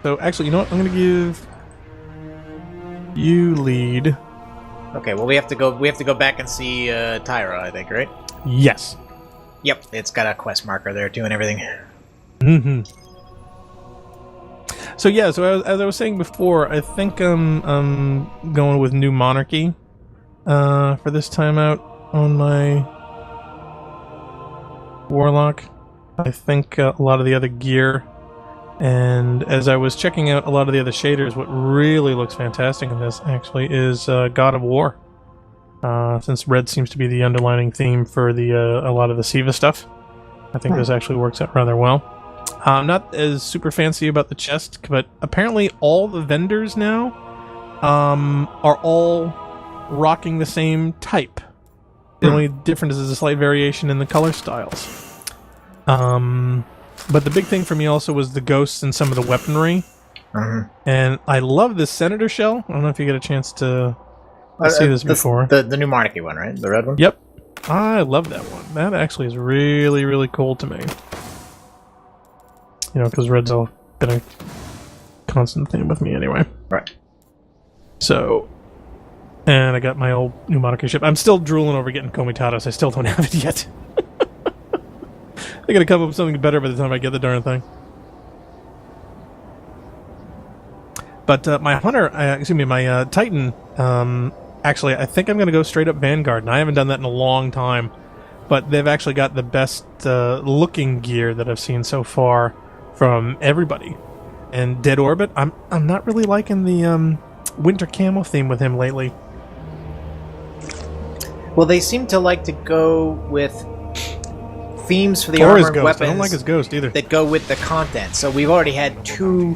though. Actually, you know what? I'm going to give you lead. Okay, well we have to go back and see Tyra, I think, right? Yes. Yep, it's got a quest marker there too and everything. Mm-hmm. So yeah, as I was saying before, I think I'm going with New Monarchy for this time out on my Warlock. I think a lot of the other gear, and as I was checking out a lot of the other shaders, what really looks fantastic in this actually is God of War. Since red seems to be the underlining theme for the a lot of the Siva stuff, I think this actually works out rather well. I'm not as super fancy about the chest, but apparently all the vendors now are all rocking the same type. The only difference is a slight variation in the color styles. But the big thing for me also was the ghosts and some of the weaponry. And I love this Senator shell. I don't know if you get a chance to see this before. The New Monarchy one, right? The red one? Yep. I love that one. That actually is really, really cool to me. You know, because red's all been a constant thing with me anyway. Right. So, and I got my old New Monarchy ship. I'm still drooling over getting Comitatus. I still don't have it yet. I gotta come up with something better by the time I get the darn thing. But my Hunter, my Titan, actually, I think I'm gonna go straight up Vanguard, and I haven't done that in a long time. But they've actually got the best looking gear that I've seen so far from everybody. And Dead Orbit, I'm not really liking the winter camo theme with him lately. Well, they seem to like to go with themes for the or armor his and ghost. weapons I don't like his ghost either. that go with the content. So we've already had 2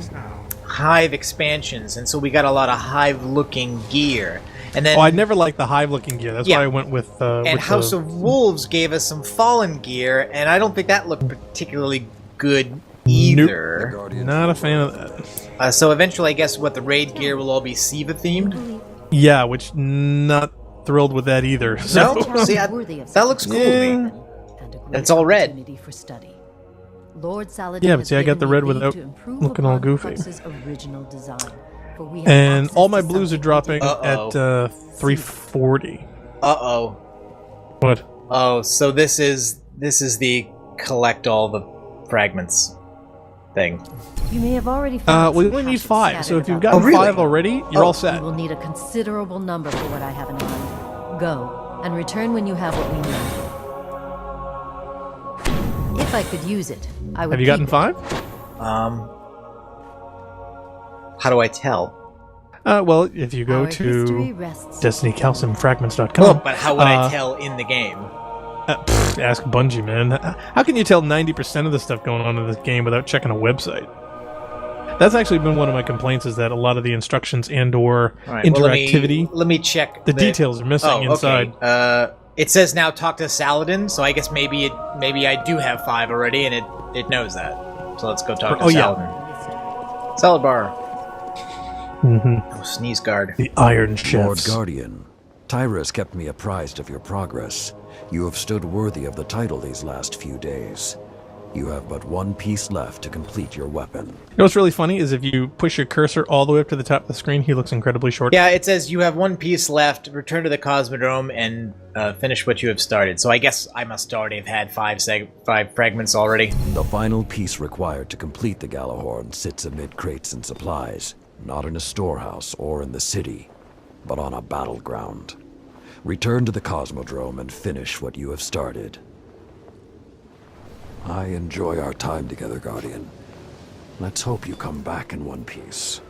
Hive expansions, and so we got a lot of Hive-looking gear. And then, I never liked the Hive-looking gear. That's why I went with. And House of Wolves gave us some Fallen gear, and I don't think that looked particularly good either. Nope. Not a fan of that. So eventually, I guess the raid gear will all be Siva themed. Yeah, which not thrilled with that either. So. No, see, that looks cool to me. It's all red. Yeah, but see, I got the red without looking all goofy. And all my blues are dropping at 340. Uh-oh. What? Oh, so this is the collect all the fragments thing. You may have already found we only need 5, so if you've got 5 already, you're all set. You will need a considerable number for what I have in mind. Go, and return when you have what we need. If I could use it, I would. Have you gotten 5? How do I tell? Well, if you go to DestinyCalciumFragments.com. Oh, but how would I tell in the game? Ask Bungie, man. How can you tell 90% of the stuff going on in this game without checking a website? That's actually been one of my complaints, is that a lot of the instructions and/or interactivity. Let me check. The details are missing inside. Okay. It says now talk to Saladin, so I guess maybe I do have 5 already, and it knows that. So let's go talk to Saladin. Yeah. Salad bar. Oh, sneeze guard. The Iron Chefs. Lord Guardian, Tyra has kept me apprised of your progress. You have stood worthy of the title these last few days. You have but 1 piece left to complete your weapon. You know what's really funny is if you push your cursor all the way up to the top of the screen, he looks incredibly short. Yeah, it says you have 1 piece left. Return to the Cosmodrome and finish what you have started. So I guess I must already have had 5 fragments already. The final piece required to complete the Gjallarhorn sits amid crates and supplies, not in a storehouse or in the city, but on a battleground. Return to the Cosmodrome and finish what you have started. I enjoy our time together, Guardian. Let's hope you come back in 1 piece.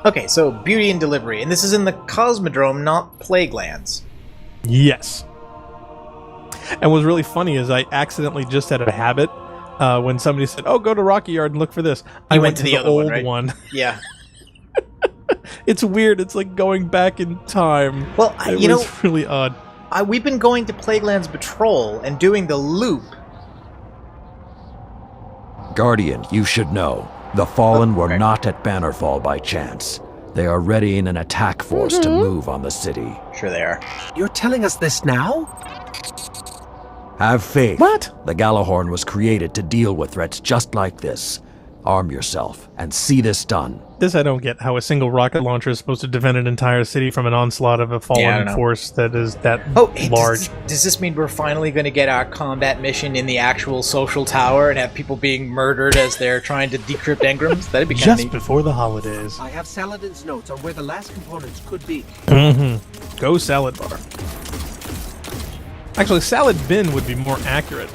Okay, so Beauty and Delivery, and this is in the Cosmodrome, not Plaguelands. Yes. And what's really funny is I accidentally just had a habit when somebody said, "Oh, go to Rocky Yard and look for this." I went to the other old one. Yeah. It's weird. It's like going back in time. Well, it was really odd. We've been going to Plaguelands Patrol and doing the loop. Guardian, you should know. The Fallen were not at Bannerfall by chance. They are ready in an attack force to move on the city. Sure they are. You're telling us this now? Have faith. What? The Gjallarhorn was created to deal with threats just like this. Arm yourself and see this done. This I don't get, how a single rocket launcher is supposed to defend an entire city from an onslaught of a fallen force that is that large. Does this mean we're finally going to get our combat mission in the actual social tower and have people being murdered as they're trying to decrypt engrams? That'd be kind of just before the holidays. I have Saladin's notes on where the last components could be. Go salad bar. Actually, salad bin would be more accurate.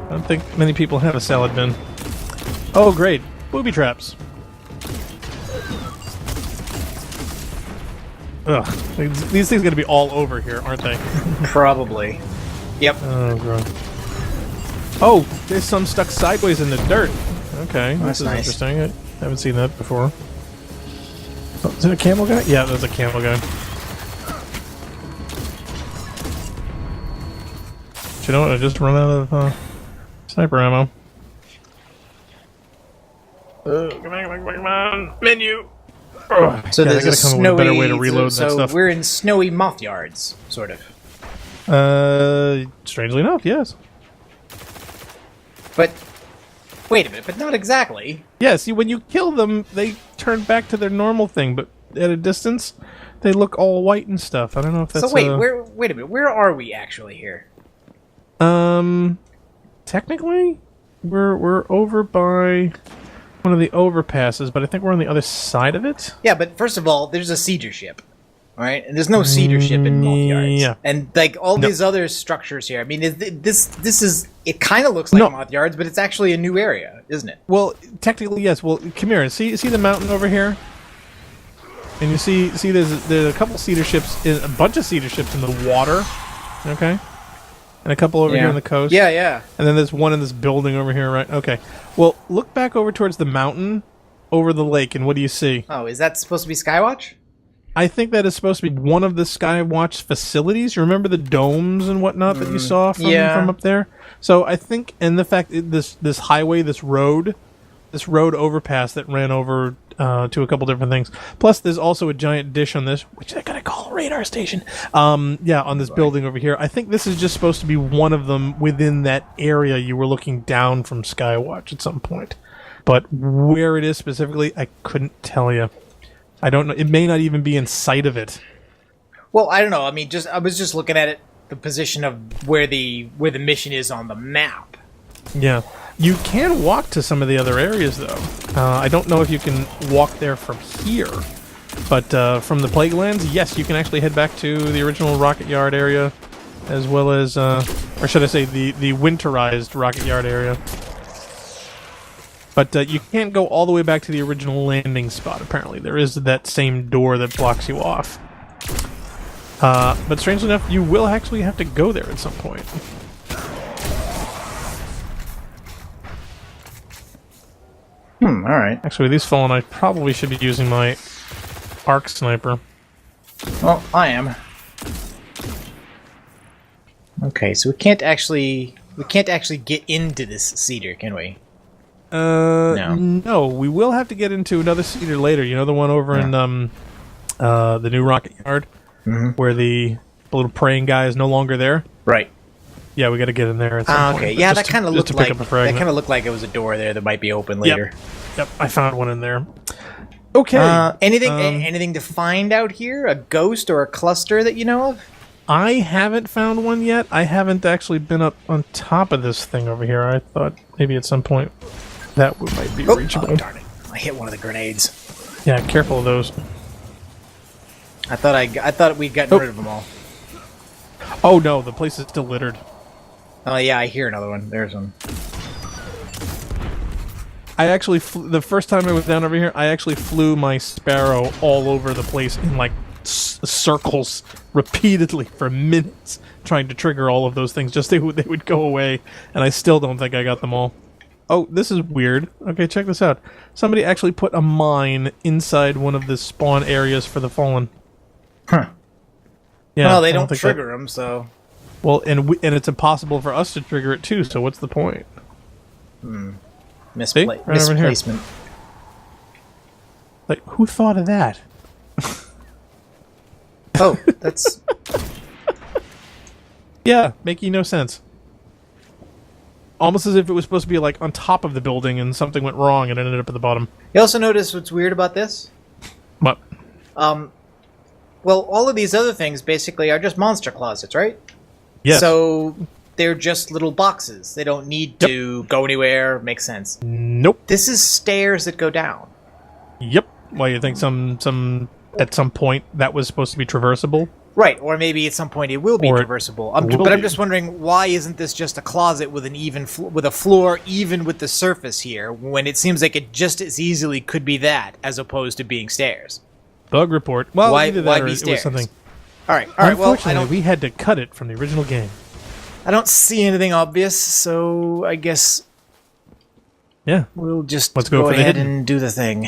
I don't think many people have a salad bin. Oh, great. Booby traps. Ugh. These things are going to be all over here, aren't they? Probably. Yep. Oh, God. Oh, there's some stuck sideways in the dirt. Okay, that's this is nice. interesting. I haven't seen that before. Oh, is it a camel guy? Yeah, there's a camel guy. But you know what? I just run out of sniper ammo. Come on. Menu! So God, there's I a gotta come up with a snowy... better way to reload that so stuff. we're in snowy moth yards, sort of. Strangely enough, yes. But... Wait a minute, but not exactly. Yeah, see, when you kill them, they turn back to their normal thing, but at a distance, they look all white and stuff. I don't know if that's... So wait, wait a minute, where are we actually here? Technically, we're over by one of the overpasses, but I think we're on the other side of it. Yeah, but first of all, there's a siege ship, right? And there's no siege ship in Moth Yards. Yeah. And like all these other structures here. I mean, this is it kind of looks like Moth Yards, but it's actually a new area, isn't it? Well, technically, yes. Well, come here. See the mountain over here, and you see there's a couple cedar ships, a bunch of cedar ships in the water. Okay. And a couple over here on the coast. Yeah, yeah. And then there's one in this building over here, right? Okay. Well, look back over towards the mountain over the lake, and what do you see? Oh, is that supposed to be Skywatch? I think that is supposed to be one of the Skywatch facilities. You remember the domes and whatnot that you saw from up there? So I think, and the fact this highway, this road overpass that ran over to a couple different things. Plus, there's also a giant dish on this, which they're gonna call a radar station. Yeah, on this building over here. I think this is just supposed to be one of them within that area you were looking down from Skywatch at some point. But where it is specifically, I couldn't tell you. I don't know. It may not even be in sight of it. Well, I don't know. I mean, I was just looking at it, the position of where the mission is on the map. Yeah. You can walk to some of the other areas, though. I don't know if you can walk there from here, but from the Plaguelands, yes, you can actually head back to the original Rocket Yard area, as well as, or should I say, the winterized Rocket Yard area. But you can't go all the way back to the original landing spot, apparently. There is that same door that blocks you off. But strangely enough, you will actually have to go there at some point. Alright. Actually, these fallen, I probably should be using my arc sniper. Well, I am. Okay, so we can't actually get into this cedar, can we? No, we will have to get into another cedar later. You know, the one over in the new Rocket Yard, where the little praying guy is no longer there. Right. Yeah, we got to get in there at some point. Okay. Yeah, that kind of looked like it was a door there that might be open later. Yep, I found one in there. Okay. Anything to find out here? A ghost or a cluster that you know of? I haven't found one yet. I haven't actually been up on top of this thing over here. I thought maybe at some point that might be reachable. Oh, darn it. I hit one of the grenades. Yeah, careful of those. I thought we'd gotten rid of them all. Oh no, the place is still littered. Oh yeah, I hear another one. There's one. I actually the first time I was down over here, I actually flew my Sparrow all over the place in like circles repeatedly for minutes, trying to trigger all of those things. Just they would go away, and I still don't think I got them all. Oh, this is weird. Okay, check this out. Somebody actually put a mine inside one of the spawn areas for the Fallen. Huh. Yeah, well, they don't trigger them, so... Well, and it's impossible for us to trigger it too, so what's the point? Misplacement. Like, who thought of that? Oh, that's... Yeah, making no sense. almost as if it was supposed to be like on top of the building and something went wrong and it ended up at the bottom. You also notice what's weird about this? What? Well, all of these other things basically are just monster closets, right? Yes. So they're just little boxes. They don't need to go anywhere. Makes sense. Nope. This is stairs that go down. Yep. Well, you think some at some point that was supposed to be traversable? Right, or maybe at some point it will be Or traversable. will But I'm be. just wondering, why isn't this just a closet with an with a floor even with the surface here, when it seems like it just as easily could be that as opposed to being stairs? Bug report. Well, Why- either why that or be it was stairs? something. All right. Well, Unfortunately, we had to cut it from the original game. I don't see anything obvious, so I guess Yeah. we'll just Let's go for the ahead hidden. and do the thing.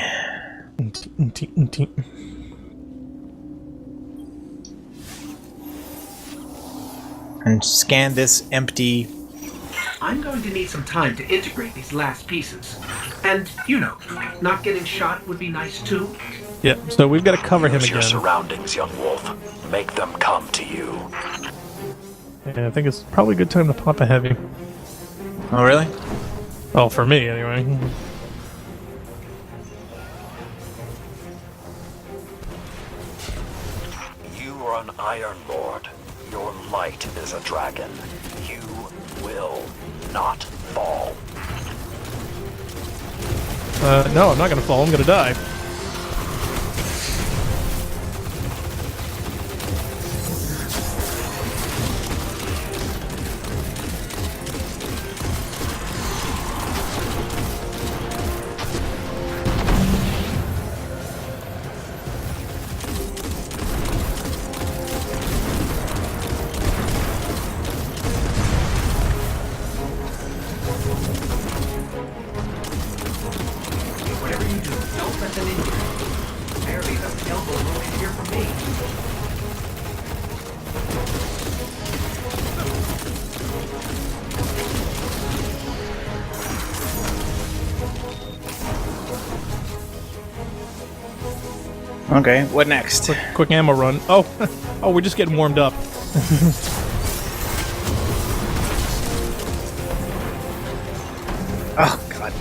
And scan this empty. I'm going to need some time to integrate these last pieces. And, you know, not getting shot would be nice too. Yeah. So we've got to cover him Use your again. surroundings, young wolf. Make them come to you. And I think it's probably a good time to pop a heavy. Oh, really? Oh, for me anyway. You are an Iron Lord. Your light is a dragon. You will not fall. No, I'm not gonna fall. I'm gonna die. Whatever you do, don't let them in here. Barely enough elbow room in here for me. Okay, what next? Quick ammo run. Oh, oh, we're just getting warmed up. Oh, God.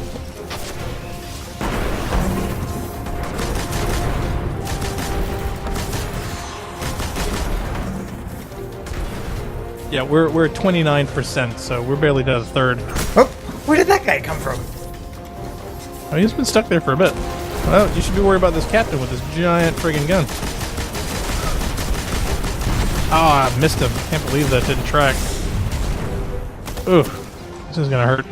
Yeah, we're at 29%, so we're barely to the third. Oh, where did that guy come from? Oh, he's been stuck there for a bit. Well, you should be worried about this captain with this giant friggin' gun. Oh, I missed him. Can't believe that didn't track. Ooh, this is gonna hurt.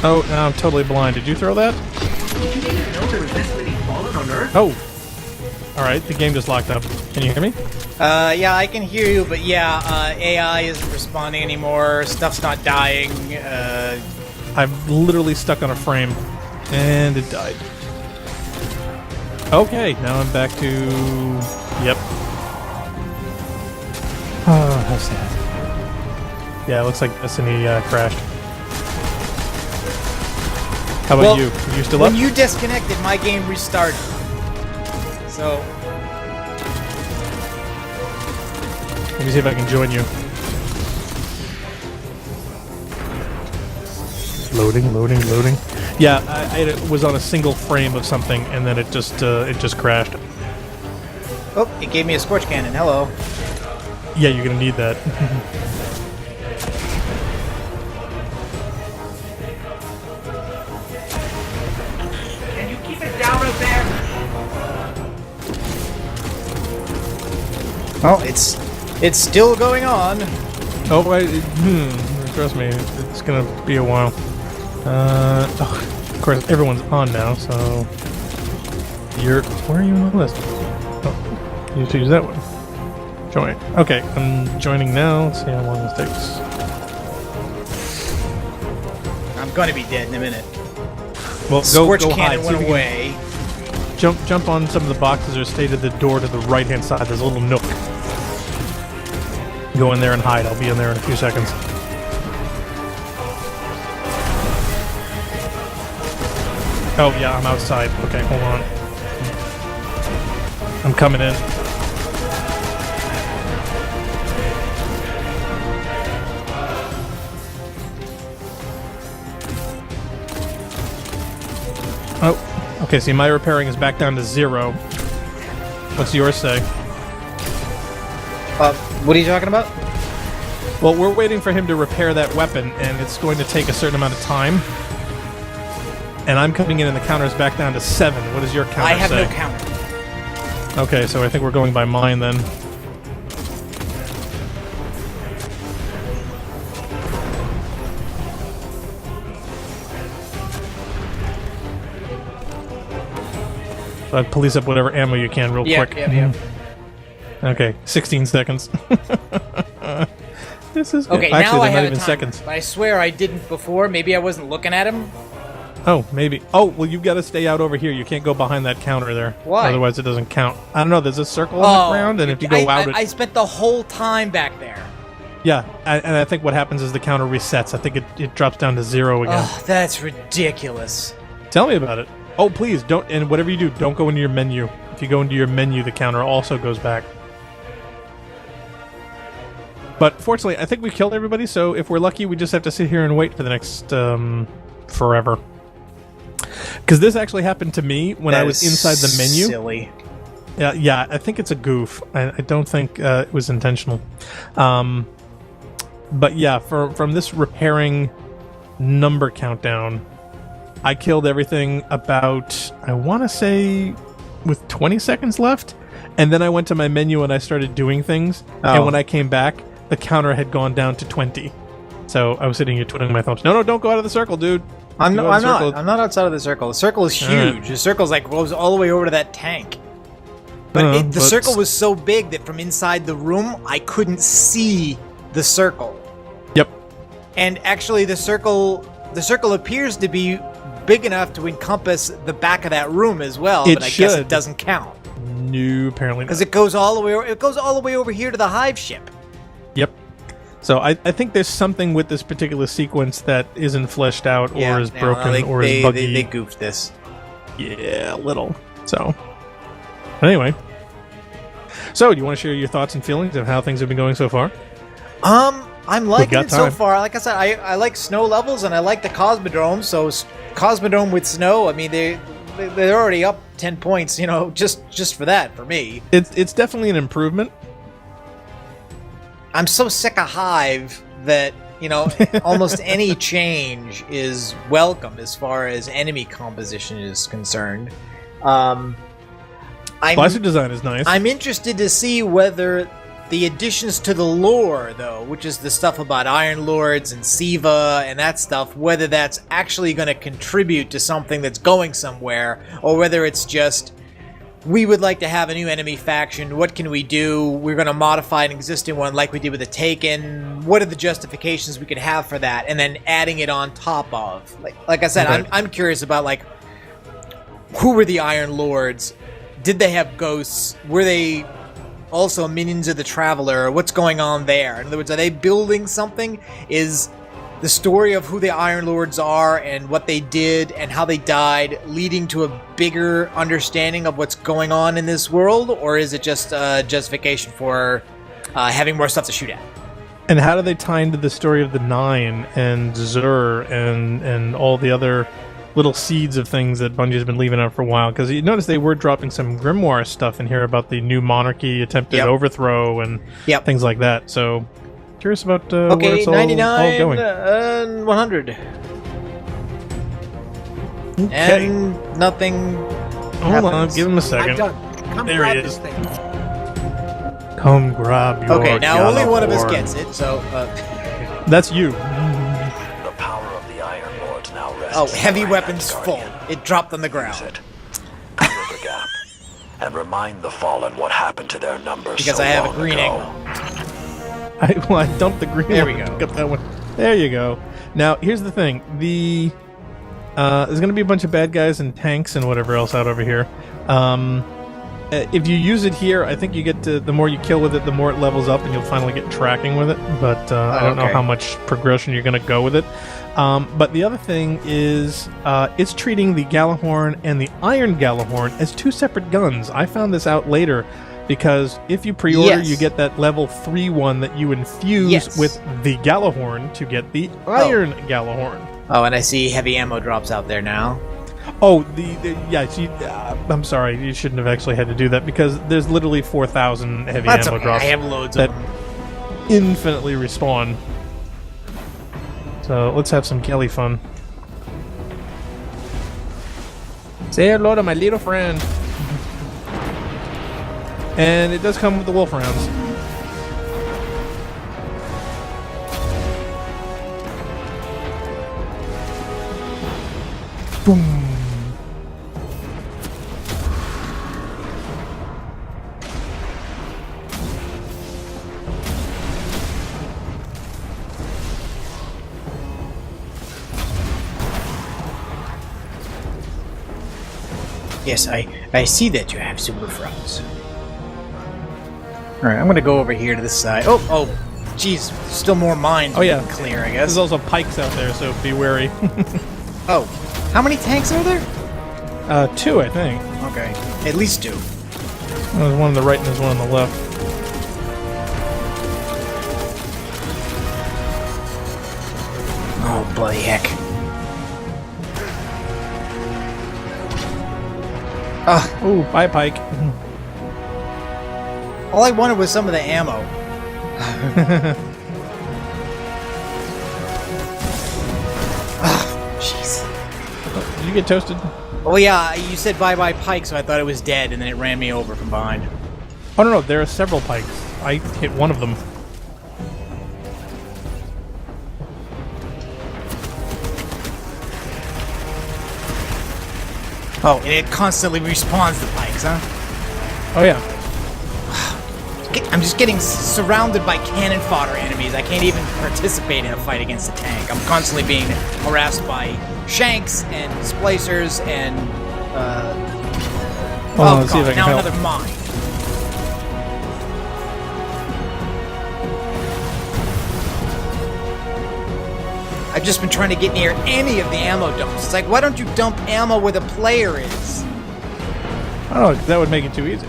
Oh, now I'm totally blind. Did you throw that? Did you even know there was this many fallen on Earth? Oh. Alright, the game just locked up. Can you hear me? Yeah, I can hear you, but yeah, AI isn't responding anymore. Stuff's not dying. I'm literally stuck on a frame. And it died. Okay, now I'm back to... Yep. Oh, how sad. Yeah, it looks like Destiny crashed. How about Well, you? You still up? when you disconnected, my game restarted. So, Let me see if I can join you. Loading, loading, loading. Yeah, I was on a single frame of something, and then it just crashed. oh, it gave me a scorch cannon. Hello. Yeah, you're gonna need that. Can you keep it down up there? Oh, it's still going on. Oh, trust me, it's gonna be a while. Oh, of course, everyone's on now, so where are you on the list? Oh, you choose that one. Join. Okay, I'm joining now. Let's see how long this takes. I'm gonna be dead in a minute. Well, Scorch go hide. cannon See if went you can away. Jump on some of the boxes or stay to the door to the right-hand side. There's a little nook. Go in there and hide. I'll be in there in a few seconds. Oh, yeah, I'm outside. Okay, hold on. I'm coming in. Oh, okay, see, my repairing is back down to 0. What's yours say? What are you talking about? Well, we're waiting for him to repair that weapon, and it's going to take a certain amount of time. And I'm coming in, and the counter's back down to 7. What does your counter say? I have no counter. Okay, so I think we're going by mine then. So police up whatever ammo you can real quick. Yeah. Okay, 16 seconds. This is good. Okay, Actually, now I they're have not a even timer, seconds. but I swear I didn't before. Maybe I wasn't looking at him. Oh, maybe. Oh, well, you've got to stay out over here. You can't go behind that counter there. Why? Otherwise, it doesn't count. I don't know. There's a circle on the ground, and if you go out... I spent the whole time back there. Yeah, and I think what happens is the counter resets. I think it drops down to 0 again. Oh, that's ridiculous. Tell me about it. Oh, please, don't... And whatever you do, don't go into your menu. If you go into your menu, the counter also goes back. But fortunately, I think we killed everybody, so if we're lucky, we just have to sit here and wait for the next, forever. Because this actually happened to me when I was inside the menu. Silly. Yeah, I think it's a goof. I don't think it was intentional. But yeah, from this repairing number countdown, I killed everything about, I want to say, with 20 seconds left. And then I went to my menu and I started doing things. Oh. And when I came back, the counter had gone down to 20. So I was sitting here twiddling my thumbs. No, don't go out of the circle, dude. I'm not outside of the circle. The circle is huge. Right. The circle's like goes all the way over to that tank. But the circle was so big that from inside the room, I couldn't see the circle. Yep. And actually, the circle appears to be big enough to encompass the back of that room as well. But I guess it doesn't count. No, apparently not. Because it goes all the way. It goes all the way over here to the hive ship. Yep. So I think there's something with this particular sequence that isn't fleshed out or is broken or is buggy. They goofed this. Yeah, a little. So, anyway. So, do you want to share your thoughts and feelings of how things have been going so far? I'm liking it so far. Like I said, I like snow levels and I like the Cosmodrome. So, Cosmodrome with snow, I mean, they're already up 10 points, just for that, for me. It's definitely an improvement. I'm so sick of Hive that, almost any change is welcome as far as enemy composition is concerned. Classic design is nice. I'm interested to see whether the additions to the lore, though, which is the stuff about Iron Lords and Siva and that stuff, whether that's actually going to contribute to something that's going somewhere, or whether it's just, we would like to have a new enemy faction, what can we do? We're going to modify an existing one like we did with the Taken. What are the justifications we could have for that? And then adding it on top of. Like I said, okay. I'm curious about, who were the Iron Lords? Did they have ghosts? Were they also minions of the Traveler? What's going on there? In other words, are they building something? Is the story of who the Iron Lords are and what they did and how they died leading to a bigger understanding of what's going on in this world? Or is it just justification for having more stuff to shoot at? And how do they tie into the story of the Nine and Zur and all the other little seeds of things that Bungie's been leaving out for a while? Because you notice they were dropping some Grimoire stuff in here about the new monarchy attempted overthrow and things like that. So curious about where it's all 99 going. And 100. Okay. And nothing Hold on, happens. give him a second. I'm done. Come There grab he this is. thing. Come grab your Okay, now only one of us Galahorn. gets it, so... That's you. The power of the Iron Lords now rests. Oh, heavy in weapons Grand full. Guardian. It dropped on the Use ground. it. Cover the gap. And remind the Fallen what happened to their numbers Because so I have a long green ago. I dumped the green There one. we go. Pick up that one. There you go. Now, here's the thing. There's going to be a bunch of bad guys and tanks and whatever else out over here. If you use it here, I think you get to, the more you kill with it, the more it levels up, and you'll finally get tracking with it. But I don't know okay. how much progression you're going to go with it. But the other thing is, it's treating the Galahorn and the Iron Galahorn as two separate guns. I found this out later, because if you pre-order, Yes. you get that level 3 one that you infuse Yes. with the Galahorn to get the Iron Galahorn. Oh, and I see heavy ammo drops out there now. Oh, I'm sorry, you shouldn't have actually had to do that because there's literally 4,000 heavy That's ammo okay. drops I have loads that of them. infinitely respawn. So let's have some Kelly fun. Say hello to my little friend. And it does come with the wolf rounds. Boom. Yes, I see that you have super fronts. Alright, I'm gonna go over here to this side. Oh, jeez, still more mines. Oh yeah, clear, I guess. There's also pikes out there, so be wary. Oh, how many tanks are there? 2, I think. Okay, at least 2. There's one on the right and there's one on the left. Oh, bloody heck. Ugh. Ooh, bye, Pike. All I wanted was some of the ammo. Jeez. Did you get toasted? Oh yeah, you said bye-bye Pike, so I thought it was dead, and then it ran me over from behind. Oh no, there are several pikes. I hit one of them. Oh, and it constantly respawns the Pikes, huh? Oh yeah. I'm just getting surrounded by cannon fodder enemies. I can't even participate in a fight against a tank. I'm constantly being harassed by shanks and splicers and Let's see if I can now help. another mine. I've just been trying to get near any of the ammo dumps. It's like, why don't you dump ammo where the player is? I don't know, 'cause that would make it too easy.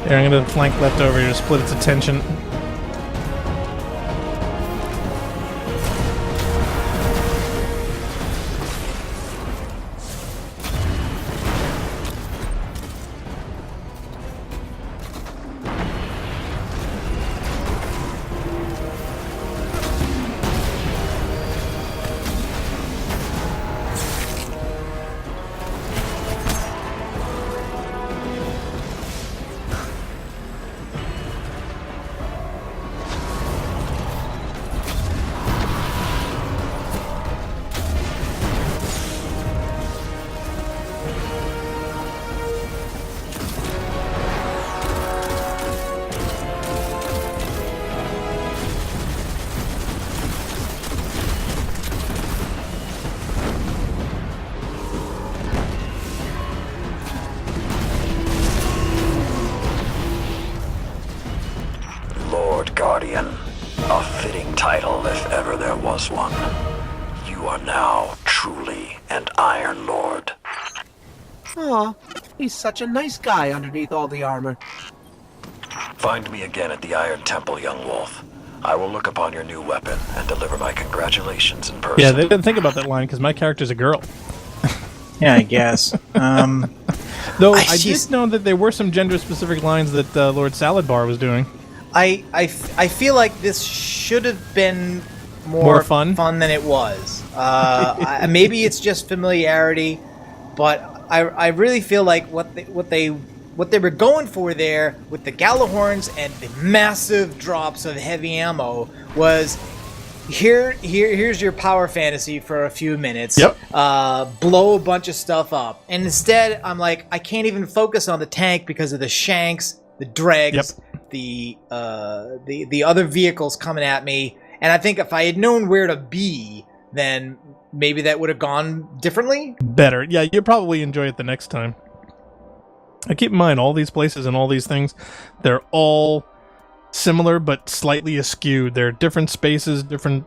Here, I'm gonna flank left over here to split its attention. Lord Guardian. A fitting title if ever there was one. You are now truly an Iron Lord. Aw, he's such a nice guy underneath all the armor. Find me again at the Iron Temple, young wolf. I will look upon your new weapon and deliver my congratulations in person. Yeah, they didn't think about that line because my character's a girl. Yeah, I guess. Though I did know that there were some gender-specific lines that Lord Salad Bar was doing. I feel like this should have been more fun than it was. Maybe it's just familiarity, but I really feel like what they were going for there with the Galahorns and the massive drops of heavy ammo was here's your power fantasy for a few minutes. Yep. Blow a bunch of stuff up, and instead I'm like, I can't even focus on the tank because of the shanks, the dregs. Yep. The other vehicles coming at me, and I think if I had known where to be, then maybe that would have gone differently. Better. Yeah, you'll probably enjoy it the next time. Keep in mind, all these places and all these things, they're all similar but slightly askew. There are different spaces, different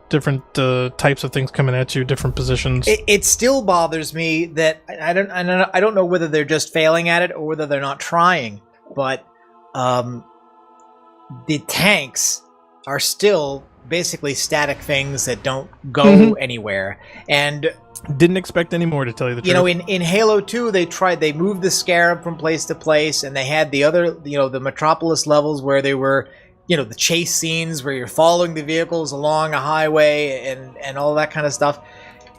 types of things coming at you, different positions. It still bothers me that I don't know whether they're just failing at it or whether they're not trying, but the tanks are still basically static things that don't go anywhere. And didn't expect any more, to tell you the truth. You know, in Halo 2, they moved the Scarab from place to place, and they had the other, the Metropolis levels where they were, the chase scenes where you're following the vehicles along a highway and all that kind of stuff.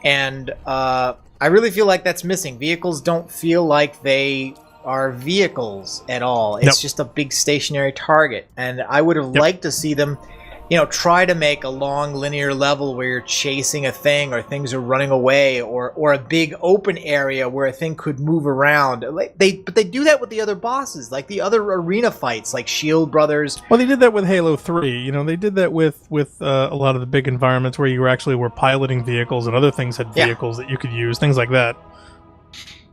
And I really feel like that's missing. Vehicles don't feel like they are vehicles at all. It's just a big stationary target. And I would have liked to see them, try to make a long linear level where you're chasing a thing or things are running away, or a big open area where a thing could move around. But they do that with the other bosses, like the other arena fights, like Shield Brothers. Well, they did that with Halo 3. They did that with a lot of the big environments where you were piloting vehicles and other things had vehicles that you could use, things like that.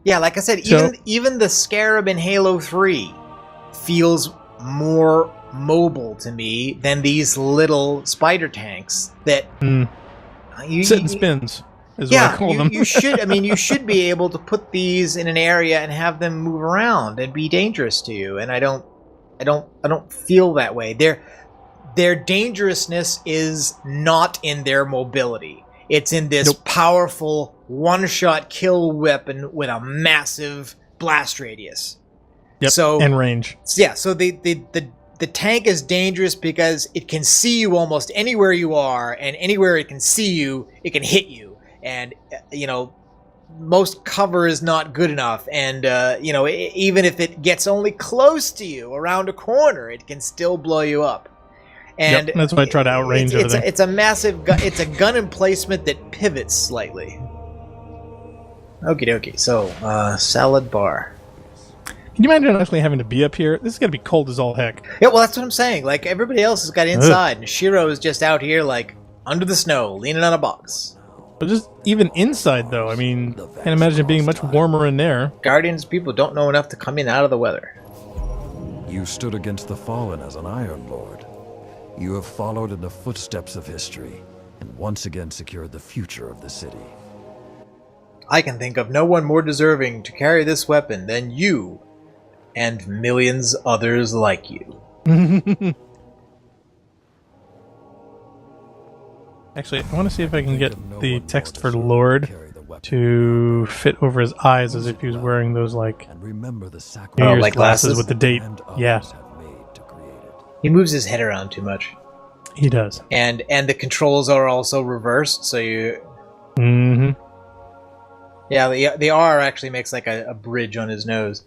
Yeah, like I said, even the Scarab in Halo 3 feels more mobile to me than these little spider tanks that sit and spins is what I call them. You should be able to put these in an area and have them move around and be dangerous to you. And I don't feel that way. Their dangerousness is not in their mobility. It's in this powerful one-shot kill weapon with a massive blast radius. Yep, and range. Yeah, so the tank is dangerous because it can see you almost anywhere you are, and anywhere it can see you, it can hit you. And, most cover is not good enough. And, even if it gets only close to you around a corner, it can still blow you up. And that's why I try to outrange everything. It's a massive gun. It's a gun emplacement that pivots slightly. Okie dokie. So, salad bar. Can you imagine actually having to be up here? This is going to be cold as all heck. Yeah, well, that's what I'm saying. Like, everybody else has got inside, and Shiro is just out here, like, under the snow, leaning on a box. But just even inside, though, I mean, can't imagine it being much warmer in there. Guardians people don't know enough to come in out of the weather. You stood against the fallen as an Iron Lord. You have followed in the footsteps of history, and once again secured the future of the city. I can think of no one more deserving to carry this weapon than you, and millions others like you. Actually, I want to see if I can get the text for Lord to fit over his eyes as if he was wearing those, like, New Year's glasses with the date. Yeah. He moves his head around too much. He does. And the controls are also reversed, so you... Mm-hmm. Yeah, the R actually makes like a bridge on his nose.